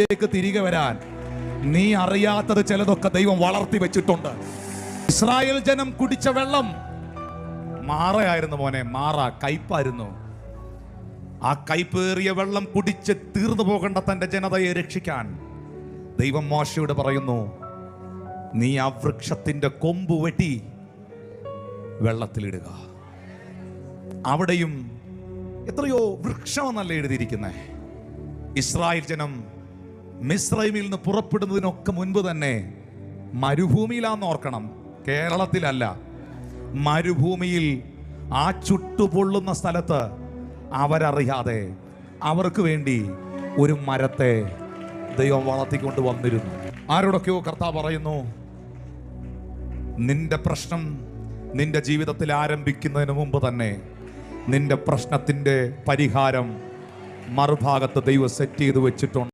ിലേക്ക് തിരികെ വരാൻ നീ അറിയാത്തത് ചിലതൊക്കെ ദൈവം വളർത്തി വെച്ചിട്ടുണ്ട്. ഇസ്രായേൽ ജനം കുടിച്ച വെള്ളം മാറയായിരുന്നു മോനെ, മാറ കയ്പായിരുന്നു. ആ കയ്പേറിയ വെള്ളം കുടിച്ച് തീർന്നു പോകേണ്ട തന്റെ ജനതയെ രക്ഷിക്കാൻ ദൈവം മോശയോട് പറയുന്നു, നീ ആ വൃക്ഷത്തിന്റെ കൊമ്പ് വെട്ടി വെള്ളത്തിലിടുക. അവിടെയും എത്രയോ വൃക്ഷമെന്നല്ല എഴുതിയിരിക്കുന്നേ. ഇസ്രായേൽ ജനം മിസ്രൈമിൽ നിന്ന് പുറപ്പെടുന്നതിനൊക്കെ മുൻപ് തന്നെ മരുഭൂമിയിലാന്ന് ഓർക്കണം, കേരളത്തിലല്ല. മരുഭൂമിയിൽ ആ ചുട്ടുപൊള്ളുന്ന സ്ഥലത്ത് അവരറിയാതെ അവർക്ക് വേണ്ടി ഒരു മരത്തെ ദൈവം വളർത്തിക്കൊണ്ട് വന്നിരുന്നു. ആരോടൊക്കെയോ കർത്താവ് പറയുന്നു, നിന്റെ പ്രശ്നം നിന്റെ ജീവിതത്തിൽ ആരംഭിക്കുന്നതിന് മുമ്പ് തന്നെ നിന്റെ പ്രശ്നത്തിന്റെ പരിഹാരം മറുഭാഗത്ത് ദൈവം സെറ്റ് ചെയ്ത് വെച്ചിട്ടുണ്ട്.